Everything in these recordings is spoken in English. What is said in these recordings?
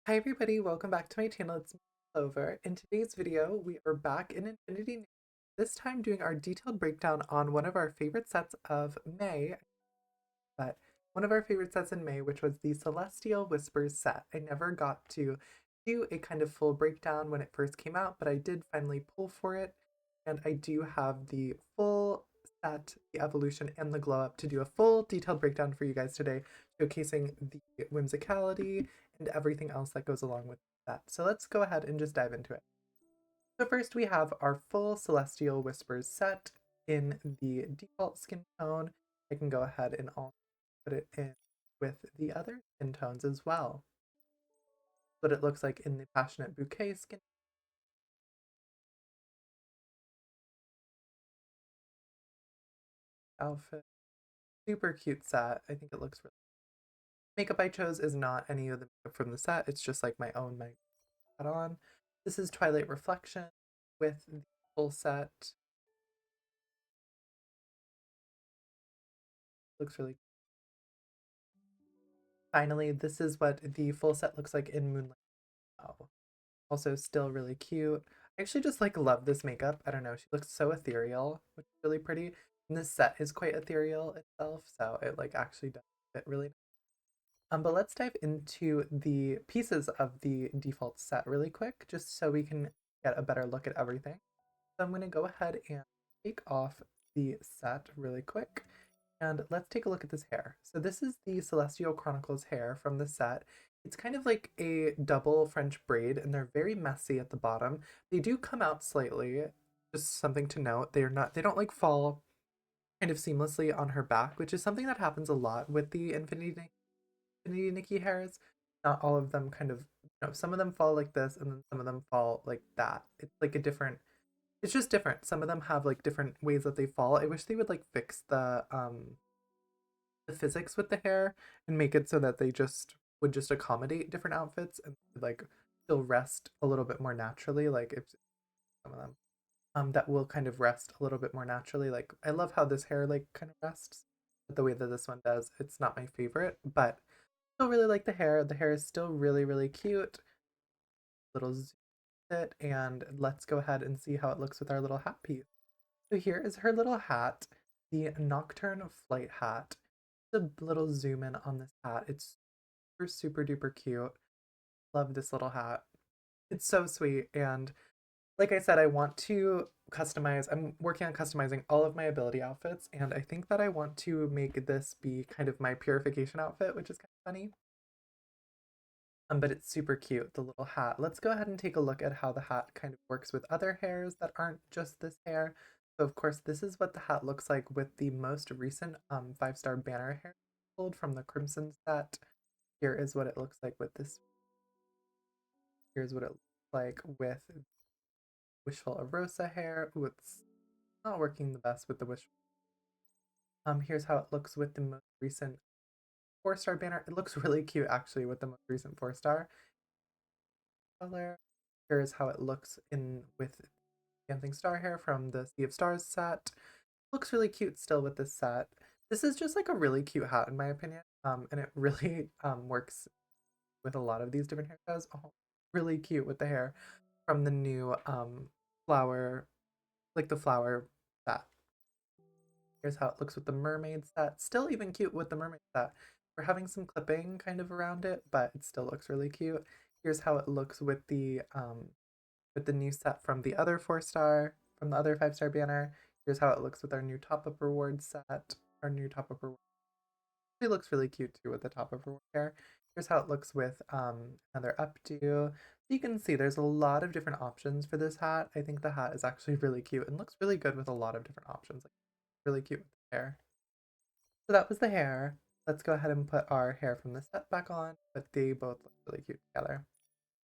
Hi everybody, welcome back to my channel. It's me, Clover. In today's video, we are back in Infinity Nikki, this time doing our detailed breakdown on one of our favorite sets of May, but one of our favorite sets in May, which was the Celestial Whispers set. I never got to do a kind of full breakdown when it first came out, but I did finally pull for it, and I do have the full set, the evolution, and the glow up to do a full detailed breakdown for you guys today, showcasing the whimsicality and everything else that goes along with that. So let's go ahead and just dive into it. So first we have our full Celestial Whispers set in the default skin tone. I can go ahead and also put it in with the other skin tones as well. What it looks like in the Passionate Bouquet skin outfit. Super cute set. I think it looks really makeup I chose is not any of the makeup from the set. It's just like my own makeup I put on. This is Twilight Reflection with the full set. Looks really finally, this is what the full set looks like in Moonlight. Wow. Also still really cute. I actually just like love this makeup. I don't know, she looks so ethereal, which is really pretty. And this set is quite ethereal itself, so it like actually does fit really nice. But let's dive into the pieces of the default set really quick, just so we can get a better look at everything. So I'm going to go ahead and take off the set really quick. And let's take a look at this hair. So this is the Celestial Chronicles hair from the set. It's kind of like a double French braid, and they're very messy at the bottom. They do come out slightly, just something to note. They don't like fall kind of seamlessly on her back, which is something that happens a lot with the Infinity Nikki hairs. Not all of them kind of, some of them fall like this, and then some of them fall like that. It's like a different, it's just different. Some of them have like different ways that they fall. I wish they would like fix the physics with the hair and make it so that they just would just accommodate different outfits and like still rest a little bit more naturally. Like if some of them that will kind of rest a little bit more naturally. Like I love how this hair like kind of rests, but the way that this one does, it's not my favorite, but still really like the hair. The hair is still really cute. Little zoom it, and let's go ahead and see how it looks with our little hat piece. So here is her little hat, the Nocturne Flight hat. A little zoom in on this hat. It's super duper cute. Love this little hat. It's so sweet. And like I said, I want to customize. I'm working on customizing all of my ability outfits. And I think that I want to make this be kind of my purification outfit, which is kind of funny. But it's super cute, the little hat. Let's go ahead and take a look at how the hat kind of works with other hairs that aren't just this hair. So of course, this is what the hat looks like with the most recent 5-star banner hair pulled from the Crimson set. Here is what it looks like with this. Here's what it looks like with Wishful Arosa hair. Ooh, it's not working the best with the Wishful. Here's how it looks with the most recent 4-star banner. It looks really cute actually with the most recent 4-star color. Here's how it looks in with Dancing Star hair from the Sea of Stars set. Looks really cute still with this set. This is just like a really cute hat in my opinion. And it really works with a lot of these different hairstyles. Oh, really cute with the hair from the new flower, like the flower set. Here's how it looks with the mermaid set. Still even cute with the mermaid set. We're having some clipping kind of around it, but it still looks really cute. Here's how it looks with the new set from the other 4-star, from the other 5-star banner. Here's how it looks with our new top up reward set. Our new top up reward. It looks really cute too with the top of her hair. Here's how it looks with another updo. So you can see there's a lot of different options for this hat. I think the hat is actually really cute and looks really good with a lot of different options. Like really cute with the hair. So that was the hair. Let's go ahead and put our hair from the set back on, but they both look really cute together.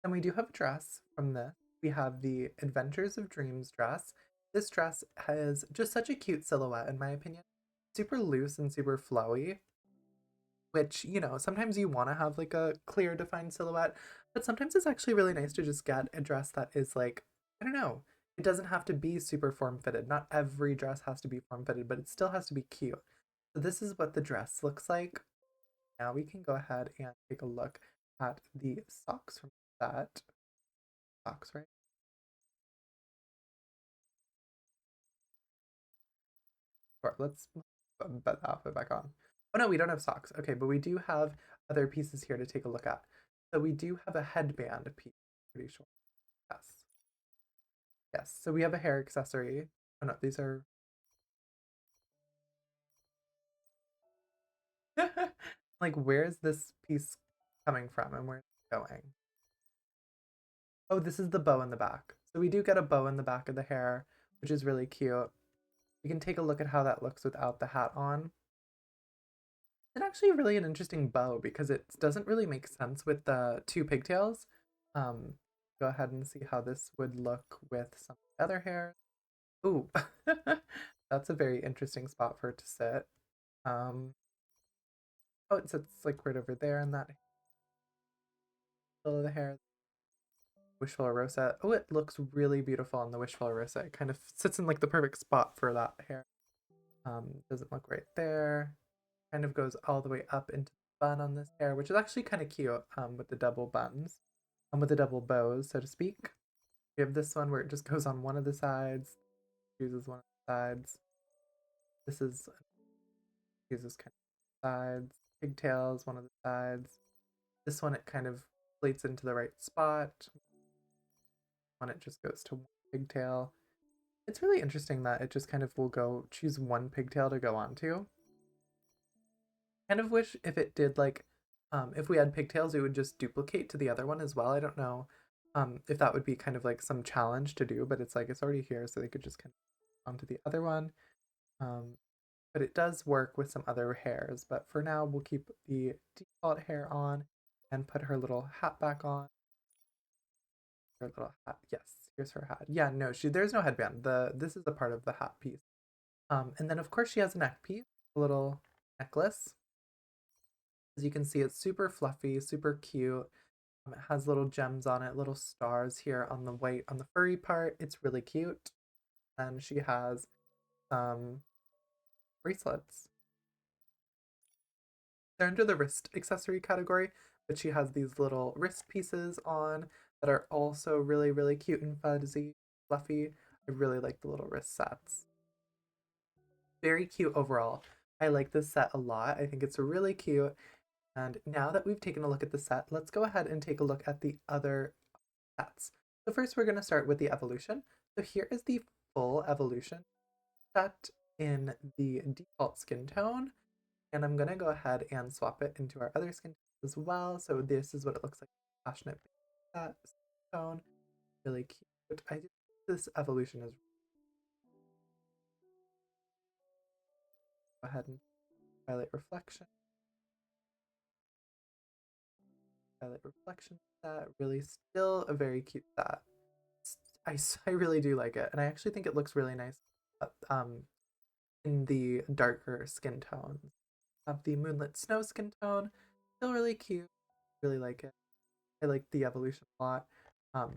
And we do have a dress from this. We have the Adventures of Dreams dress. This dress has just such a cute silhouette in my opinion. Super loose and super flowy, which, sometimes you want to have like a clear defined silhouette, but sometimes it's actually really nice to just get a dress that is like, I don't know, it doesn't have to be super form fitted. Not every dress has to be form fitted, but it still has to be cute. So this is what the dress looks like. Now we can go ahead and take a look at the socks from that. Socks, right? Sure, let's put that outfit back on. Oh no, we don't have socks. Okay, but we do have other pieces here to take a look at. So we do have a headband piece, pretty sure. Yes. Yes. So we have a hair accessory. Oh no, these are like where is this piece coming from and where is it going? Oh, this is the bow in the back. So we do get a bow in the back of the hair, which is really cute. We can take a look at how that looks without the hat on. It's actually really an interesting bow because it doesn't really make sense with the two pigtails. Um, Go ahead and see how this would look with some other hair. Ooh, that's a very interesting spot for it to sit. Um, oh, it sits like right over there in that middle of the hair. Wishful Rosa. Oh, it looks really beautiful on the Wishful Rosa. It kind of sits in like the perfect spot for that hair. Doesn't look right there. Kind of goes all the way up into the bun on this hair, which is actually kind of cute with the double buns, with the double bows, so to speak. We have this one where it just goes on one of the sides, chooses one of the sides. This is uses kind of sides, pigtails, one of the sides. This one it kind of plates into the right spot. One it just goes to one pigtail. It's really interesting that it just kind of will go choose one pigtail to go onto. Kind of wish if it did like if we had pigtails it would just duplicate to the other one as well. I don't know if that would be kind of like some challenge to do, but it's like it's already here so they could just kind of onto the other one. Um, but it does work with some other hairs, but for now we'll keep the default hair on and put her little hat back on. Her little hat. Yes, here's her hat. Yeah, no, there's no headband. This is a part of the hat piece. And then of course she has a neck piece, a little necklace. As you can see, it's super fluffy, super cute. It has little gems on it, little stars here on the white, on the furry part. It's really cute. And she has some bracelets. They're under the wrist accessory category, but she has these little wrist pieces on that are also really, really cute and fuzzy, fluffy. I really like the little wrist sets. Very cute overall. I like this set a lot. I think it's really cute. And now that we've taken a look at the set, let's go ahead and take a look at the other sets. So first we're going to start with the evolution. So here is the full evolution set in the default skin tone. And I'm going to go ahead and swap it into our other skin tones as well. So this is what it looks like. Passionate that skin tone. Really cute. I think this evolution is go ahead and highlight reflection. Highlight reflection set. Really still a very cute set. I really do like it. And I actually think it looks really nice in the darker skin tones. Of the Moonlit Snow skin tone. Still really cute. Really like it. I like the evolution a lot. Um,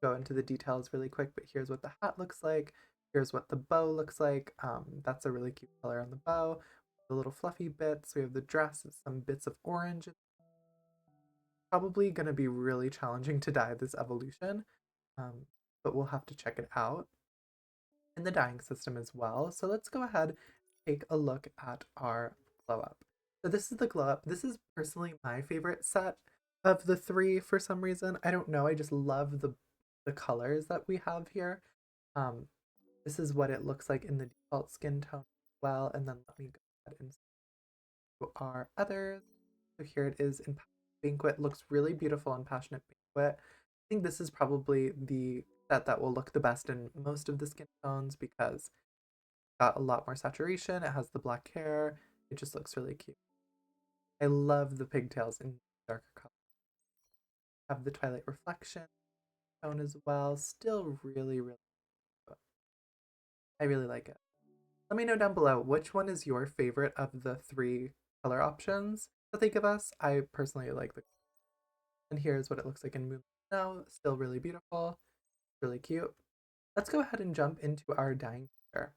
Go into the details really quick, but here's what the hat looks like. Here's what the bow looks like. That's a really cute color on the bow. The little fluffy bits. We have the dress, some bits of orange. Probably going to be really challenging to dye this evolution, um, but we'll have to check it out in the dyeing system as well. So let's go ahead and take a look at our glow up. So this is the glow up. This is personally my favorite set of the three for some reason. I don't know. I just love the colors that we have here. Um, this is what it looks like in the default skin tone as well. And then let me go ahead and show our others. So here it is in Banquet. Looks really beautiful in Passionate Banquet. I think this is probably the set that will look the best in most of the skin tones because it's got a lot more saturation. It has the black hair. It just looks really cute. I love the pigtails in darker color. Have the Twilight Reflection tone as well. Still really, really good. I really like it. Let me know down below which one is your favorite of the three color options that they give us. I personally like the and here's what it looks like in Moonlight Snow. Still really beautiful, really cute. Let's go ahead and jump into our dyeing picture.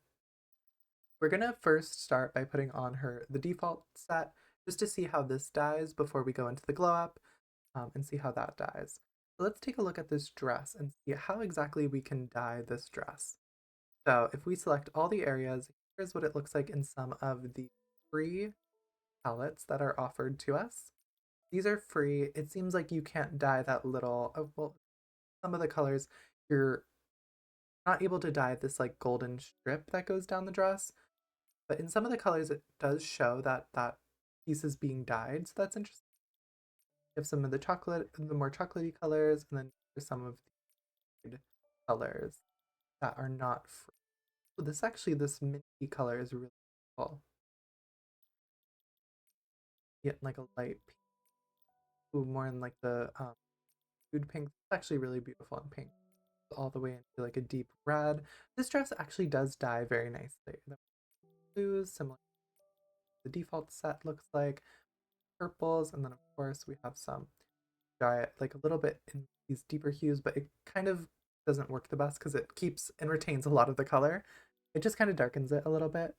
We're gonna first start by putting on her the default set just to see how this dyes before we go into the glow up. and see how that dyes. So let's take a look at this dress and see how exactly we can dye this dress. So if we select all the areas, here's what it looks like in some of the free palettes that are offered to us. These are free. It seems like you can't dye that little, well, some of the colors, you're not able to dye this like golden strip that goes down the dress, but in some of the colors it does show that that piece is being dyed, so that's interesting. You have some of the chocolate, the more chocolatey colors, and then there's some of the colors that are not free. Oh, this minty color is really cool. Get like a light pink, ooh, more in like the food pink. It's actually really beautiful in pink, all the way into like a deep red. This dress actually does dye very nicely. The blues, similar to the default set looks like, purples, and then of course we have some dye like a little bit in these deeper hues, but it kind of doesn't work the best because it keeps and retains a lot of the color. It just kind of darkens it a little bit.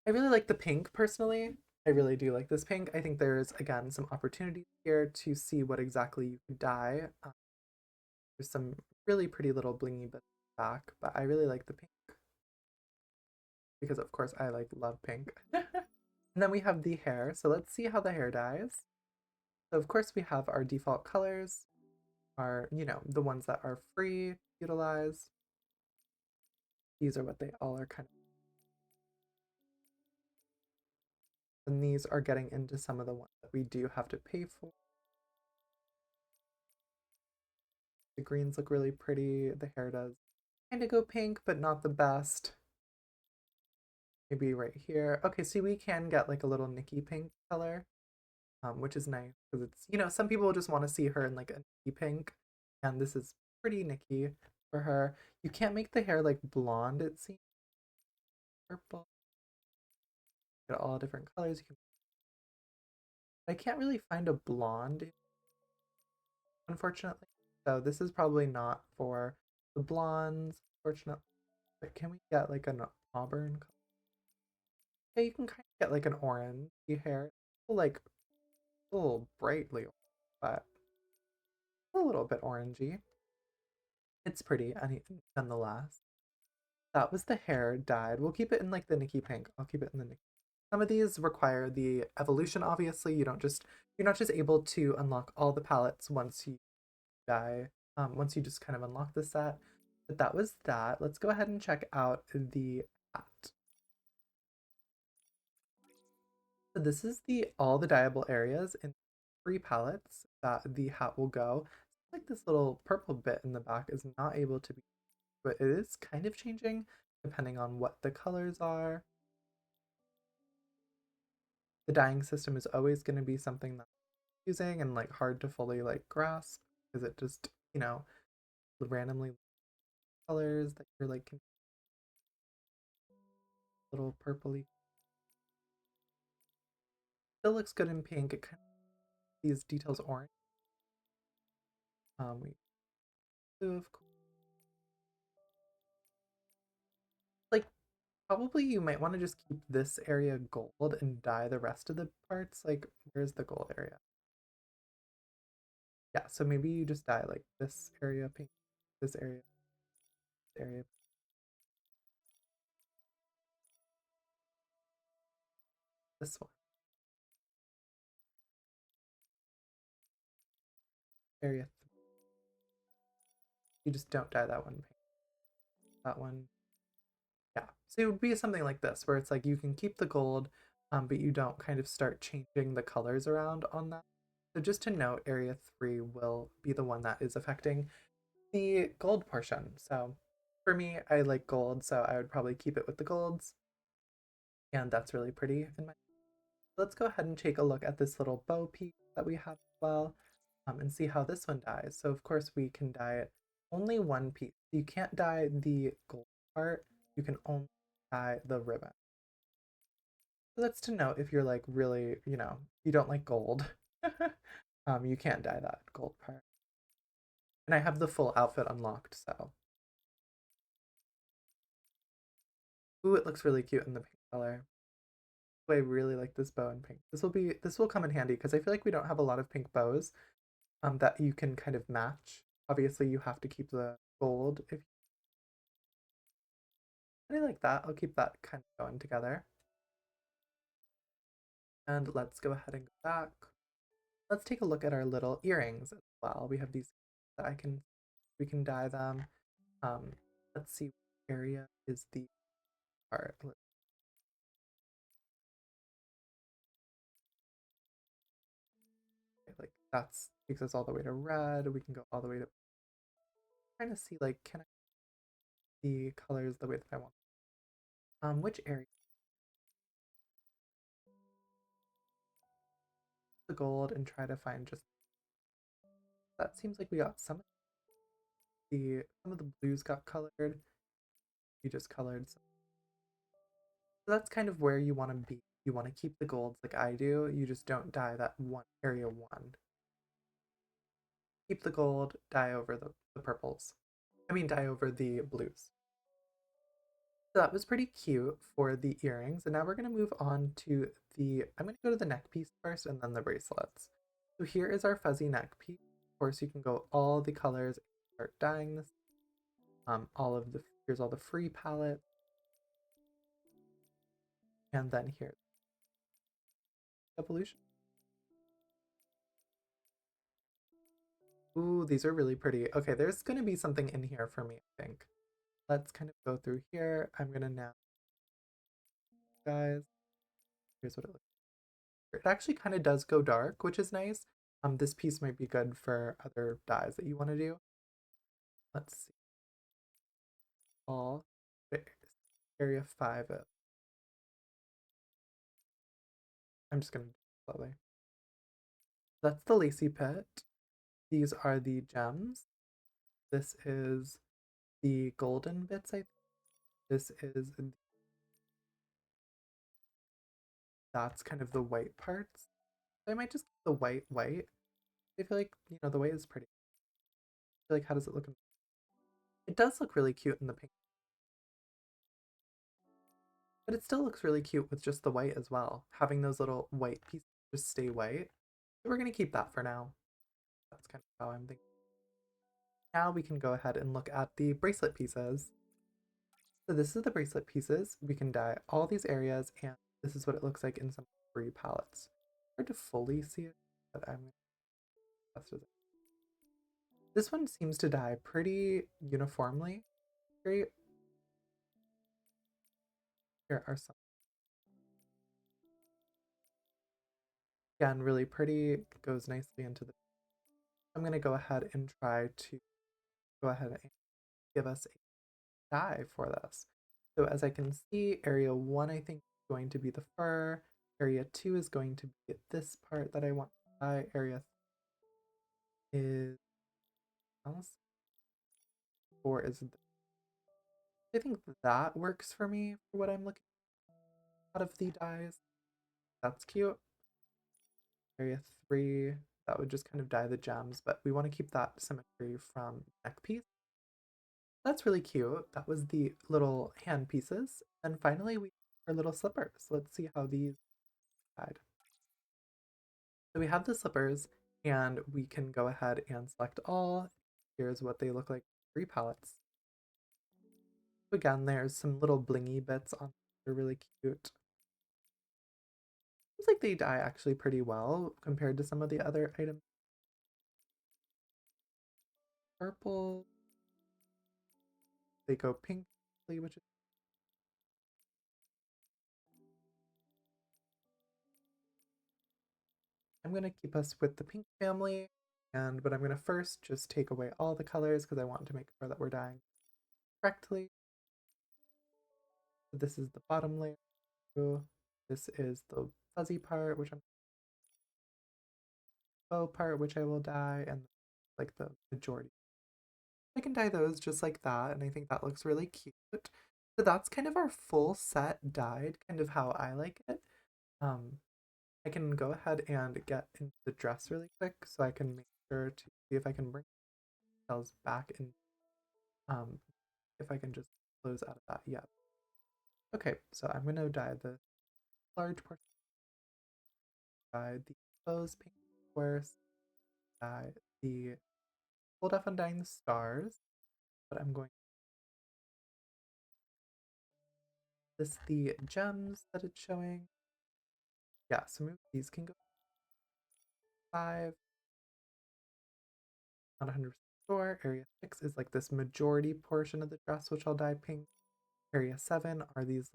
I really like the pink personally. I really do like this pink. I think there's again some opportunities here to see what exactly you can dye. There's some really pretty little blingy bits back, but I really like the pink because of course I like love pink. And then we have the hair. So let's see how the hair dyes. So of course we have our default colors, are, the ones that are free to utilize. These are what they all are kind of. And these are getting into some of the ones that we do have to pay for. The greens look really pretty. The hair does kind of go pink, but not the best. Maybe right here. Okay, see, we can get like a little Nikki pink color, which is nice because it's, some people just want to see her in like a Nikki pink, and this is pretty Nikki for her. You can't make the hair like blonde, it seems. Purple. Get all different colors. I can't really find a blonde, unfortunately. So this is probably not for the blondes, unfortunately. But can we get like an auburn color? Yeah, you can kind of get like an orange hair. Like a little brightly, but a little bit orangey. It's pretty, nonetheless. That was the hair dyed. We'll keep it in like the Nikki pink. I'll keep it in the Nikki. Some of these require the evolution, obviously. You're not just able to unlock all the palettes once you dye, once you just kind of unlock the set. But that was that. Let's go ahead and check out the hat. So this is the all the dyeable areas in 3 palettes that the hat will go. Like this little purple bit in the back is not able to be, but it is kind of changing depending on what the colors are. The dyeing system is always going to be something that's confusing and like hard to fully like grasp because it just, randomly colors that you're like little purpley. Still looks good in pink. It kind of these details orange. We blue, of course. Like probably you might want to just keep this area gold and dye the rest of the parts. Like where's the gold area? Yeah, so maybe you just dye like this area pink, this area, this one, area. You just don't dye that one pink. That one, yeah. So it would be something like this, where it's like you can keep the gold, but you don't kind of start changing the colors around on that. So just to note, area 3 will be the one that is affecting the gold portion. So for me, I like gold, so I would probably keep it with the golds. And that's really pretty in my. Let's go ahead and take a look at this little bow piece that we have as well, and see how this one dyes. So of course we can dye it only one piece. You can't dye the gold part. You can only dye the ribbon. So that's to note if you're like really, you don't like gold. You can't dye that gold part. And I have the full outfit unlocked, so. Ooh, it looks really cute in the pink color. I really like this bow in pink. This will come in handy because I feel like we don't have a lot of pink bows. that you can kind of match. Obviously, you have to keep the gold. If I like that, I'll keep that kind of going together. And let's go ahead and go back. Let's take a look at our little earrings as well. We have these that we can dye them. Um, let's see what area is the part. Like that's takes us all the way to red. We can go all the way to trying to see like can I see colors the way that I want. Which area? The gold and try to find just that seems like we got some of the blues got colored. We just colored some. So that's kind of where you want to be. You want to keep the golds like I do. You just don't dye that one area one. Keep the gold, dye over the purples. I mean dye over the blues. So that was pretty cute for the earrings. And now we're going to move on to I'm going to go to the neck piece first and then the bracelets. So here is our fuzzy neck piece. Of course, you can go all the colors, start dyeing this. Here's all the free palette. And then here's evolution. Ooh, these are really pretty. Okay, there's going to be something in here for me, I think. Let's kind of go through here. I'm going to now, guys, here's what it looks like. It actually kind of does go dark, which is nice. This piece might be good for other dyes that you want to do. Let's see. All area 5. I'm just going to do it slowly. That's the lacy pit. These are the gems. This is the golden bits, I think. This is that's kind of the white parts. I might just keep the white. I feel like, the white is pretty. I feel like how does it look it does look really cute in the pink. But it still looks really cute with just the white as well. Having those little white pieces just stay white. So we're gonna keep that for now. That's kind of how I'm thinking. Now we can go ahead and look at the bracelet pieces. So this is the bracelet pieces. We can dye all these areas and this is what it looks like in some free palettes. Hard to fully see it, but I'm gonna test it. This one seems to dye pretty uniformly. Great. Here are some. Again, really pretty. Goes nicely into the. I'm gonna go ahead and try to go ahead and give us a dye for this. So as I can see, area 1 I think is going to be the fur. Area 2 is going to be this part that I want to dye. Area 3 is else. 4 is I think that works for me for what I'm looking out of the dyes. That's cute. Area 3, that would just kind of dye the gems, but we want to keep that symmetry from neck piece. That's really cute. That was the little hand pieces. And finally, we have our little slippers. Let's see how these died. So we have the slippers, and we can go ahead and select all. Here's what they look like. 3 palettes. Again, there's some little blingy bits on. They're really cute. Seems like they dye actually pretty well compared to some of the other items. Purple. They go pink, which is I'm going to keep us with the pink family, but I'm going to first just take away all the colors because I want to make sure that we're dyeing correctly. So this is the bottom layer. This is the fuzzy part, which I'm bow part, which I will dye, and like the majority. I can dye those just like that, and I think that looks really cute. So that's kind of our full set dyed, kind of how I like it. Um, I can go ahead and get into the dress really quick so I can make sure to see if I can bring details back in um if I can just close out of that. Yeah. Okay, so I'm gonna dye the large portion, dye the exposed pink, of course, dye the hold off on dyeing the stars, but I'm going this the gems that it's showing. Yeah, so maybe these can go 5, not 100% sure. Area 6 is like this majority portion of the dress, which I'll dye pink. Area 7 are these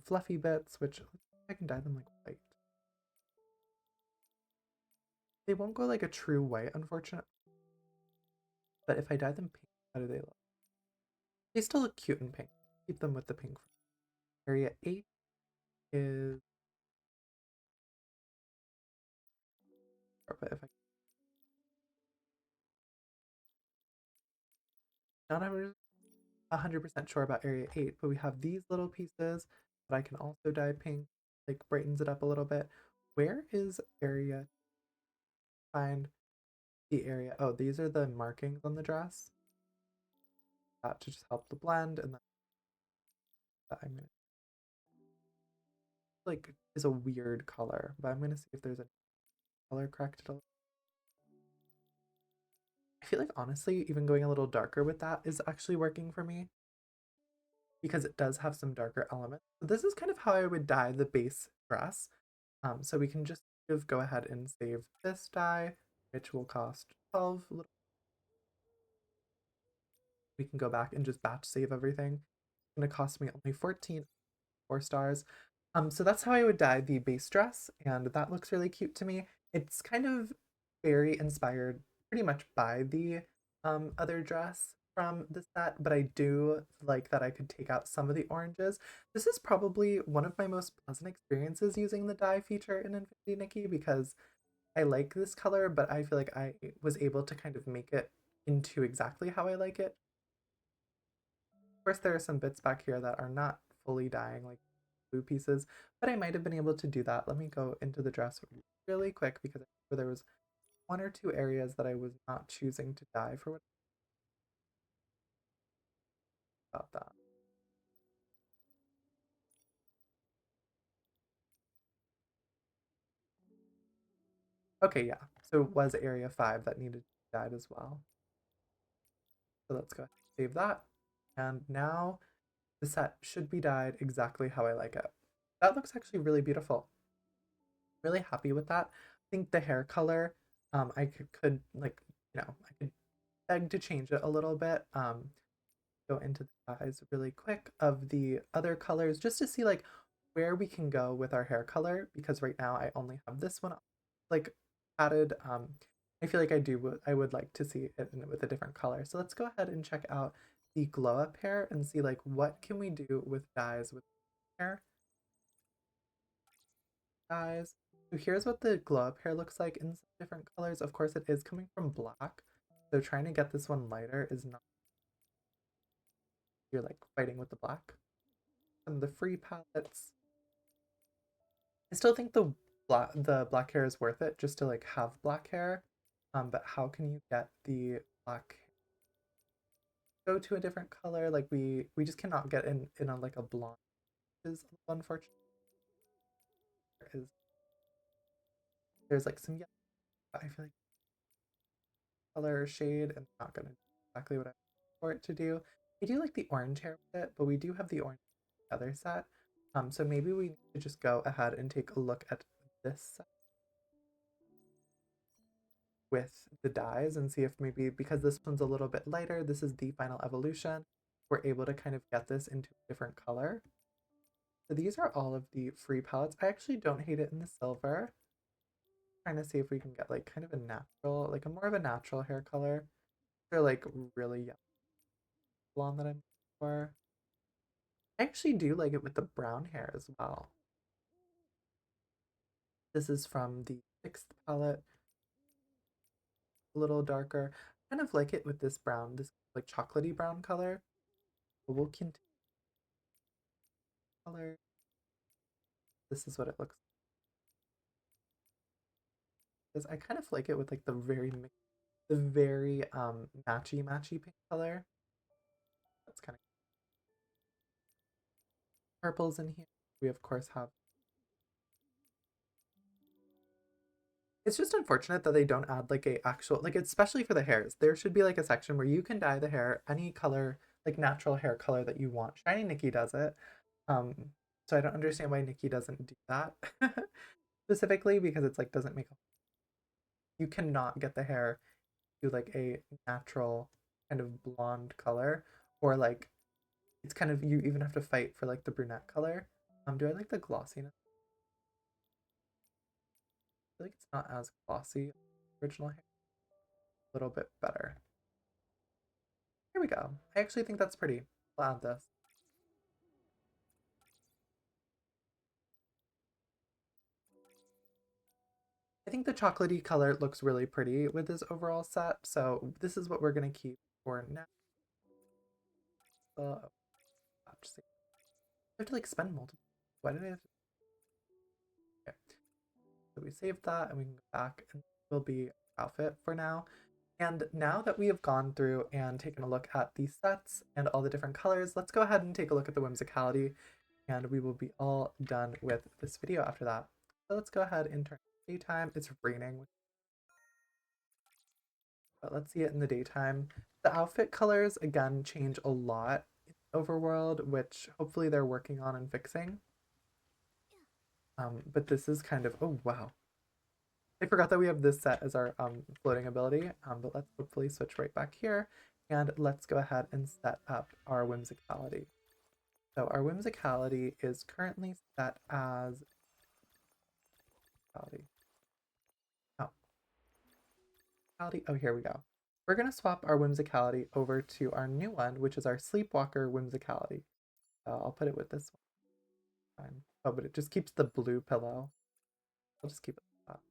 fluffy bits, which I can dye them like white. They won't go like a true white, unfortunately, but if I dye them pink, how do they look? They still look cute in pink. Keep them with the pink. Area 8 is, but if I not 100% sure about area 8, but we have these little pieces that I can also dye pink, like brightens it up a little bit. Where is area? Find the area. Oh, these are the markings on the dress. That to just help the blend, and then I'm gonna like is a weird color, but I'm gonna see if there's a color corrected. I feel like honestly, even going a little darker with that is actually working for me because it does have some darker elements. So this is kind of how I would dye the base dress. So we can just go ahead and save this dye, which will cost 12. We can go back and just batch save everything. It's going to cost me only 14, 4 stars. So that's how I would dye the base dress, and that looks really cute to me. It's kind of very inspired pretty much by the other dress from the set, but I do like that I could take out some of the oranges. This is probably one of my most pleasant experiences using the dye feature in Infinity Nikki because I like this color, but I feel like I was able to kind of make it into exactly how I like it. Of course, there are some bits back here that are not fully dyeing, like blue pieces, but I might have been able to do that. Let me go into the dress really quick because I remember there was 1 or 2 areas that I was not choosing to dye for what about that. Okay, yeah. So it was area 5 that needed to be dyed as well. So let's go ahead and save that. And now the set should be dyed exactly how I like it. That looks actually really beautiful. Really happy with that. I think the hair color, I could like, I could beg to change it a little bit. Go into the eyes really quick of the other colors just to see like where we can go with our hair color because right now I only have this one like added. I feel like I would like to see it with a different color. So let's go ahead and check out the glow up hair and see like what can we do with dyes with hair dyes. So here's what the glow up hair looks like in some different colors. Of course, it is coming from black. So trying to get this one lighter is not, you're like fighting with the black. Some of the free palettes. I still think the black hair is worth it just to like have black hair. But how can you get the black go to a different color? Like we just cannot get in a like a blonde is unfortunate. Is there's like some yellow, I feel like color or shade and not gonna do exactly what I want for it to do. I do like the orange hair with it, but we do have the orange other set. So maybe we need to just go ahead and take a look at this set with the dyes and see if maybe because this one's a little bit lighter, this is the final evolution, we're able to kind of get this into a different color. So these are all of the free palettes. I actually don't hate it in the silver. Trying to see if we can get like kind of a natural, like a more of a natural hair color. They're like really yellow blonde that I'm looking for. I actually do like it with the brown hair as well. This is from the 6th palette, a little darker. I kind of like it with this brown, this like chocolatey brown color. But we'll continue color. This is what it looks like. I kind of like it with like the very matchy pink color. That's kind of purples in here. We of course have It's just unfortunate that they don't add like a actual like especially for the hairs. There should be like a section where you can dye the hair any color, like natural hair color that you want. Shiny Nikki does it. Um, so I don't understand why Nikki doesn't do that specifically because it's like doesn't make you cannot get the hair to like a natural kind of blonde color or like it's kind of you even have to fight for like the brunette color. Do I like the glossiness? I feel like it's not as glossy as the original hair. A little bit better. Here we go. I actually think that's pretty. I'll add this. I think the chocolatey color looks really pretty with this overall set, so this is what we're gonna keep for now. Oh, I have to like spend multiple. Why did I have to? Okay. So we saved that and we can go back and will be outfit for now. And now that we have gone through and taken a look at these sets and all the different colors, let's go ahead and take a look at the whimsicality and we will be all done with this video after that. So let's go ahead and turn daytime. It's raining, but let's see it in the daytime. The outfit colors again change a lot in Overworld, which hopefully they're working on and fixing. But this is kind of, oh wow. I forgot that we have this set as our floating ability, but let's hopefully switch right back here and let's go ahead and set up our whimsicality. So our whimsicality is currently set as oh, oh, here we go. We're going to swap our whimsicality over to our new one, which is our sleepwalker whimsicality. I'll put it with this one. Fine. Oh, but it just keeps the blue pillow. I'll just keep it like that.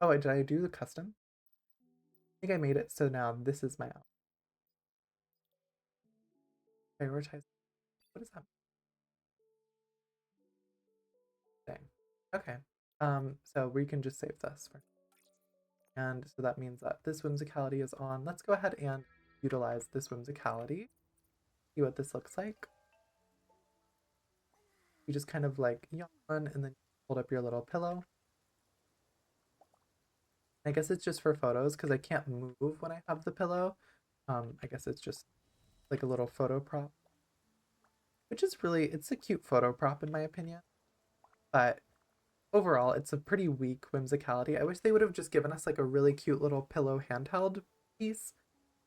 Oh, wait, did I do the custom? I think I made it so now this is my outfit. Prioritize. What is that? Dang. Okay. So we can just save this for, and so that means that this whimsicality is on. Let's go ahead and utilize this whimsicality. See what this looks like. You just kind of like yawn and then hold up your little pillow. I guess it's just for photos because I can't move when I have the pillow. I guess it's just like a little photo prop, which is really, it's a cute photo prop in my opinion. But overall, it's a pretty weak whimsicality. I wish they would have just given us like a really cute little pillow handheld piece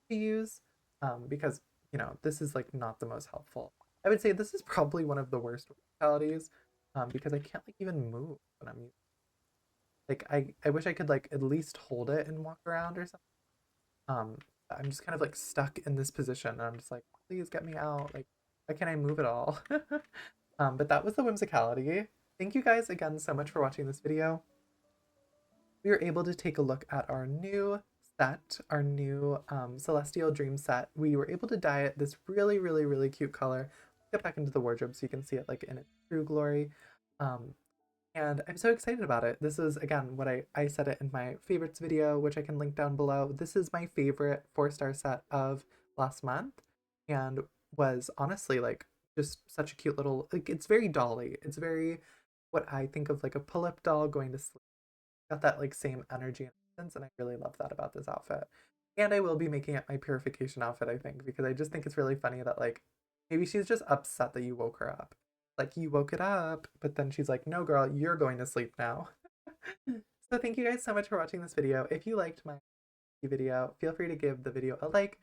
to use because, you know, this is like not the most helpful. I would say this is probably one of the worst whimsicalities because I can't like even move when I'm using like I wish I could like at least hold it and walk around or something. I'm just kind of like stuck in this position and I'm just like, please get me out. Like, why can't I move at all? But that was the whimsicality. Thank you guys again so much for watching this video. We were able to take a look at our new set, our new Celestial Dream set. We were able to dye it this really, really, really cute color. Get back into the wardrobe so you can see it like in its true glory. Um, and I'm so excited about it. This is, again, what I said it in my favorites video, which I can link down below. This is my favorite 4-star set of last month and was honestly like just such a cute little, like it's very dolly. It's very what I think of like a pull-up doll going to sleep. Got that like same energy and essence, and I really love that about this outfit. And I will be making it my purification outfit, I think, because I just think it's really funny that like maybe she's just upset that you woke her up. Like you woke it up, but then she's like, no girl, you're going to sleep now. So thank you guys so much for watching this video. If you liked my video, feel free to give the video a like,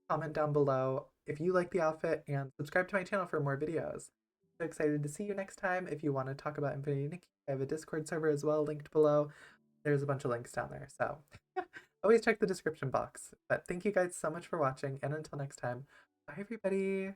comment down below if you like the outfit, and subscribe to my channel for more videos. So excited to see you next time. If you want to talk about Infinity Nikki, I have a Discord server as well linked below. There's a bunch of links down there, so always check the description box. But thank you guys so much for watching, and until next time, bye everybody!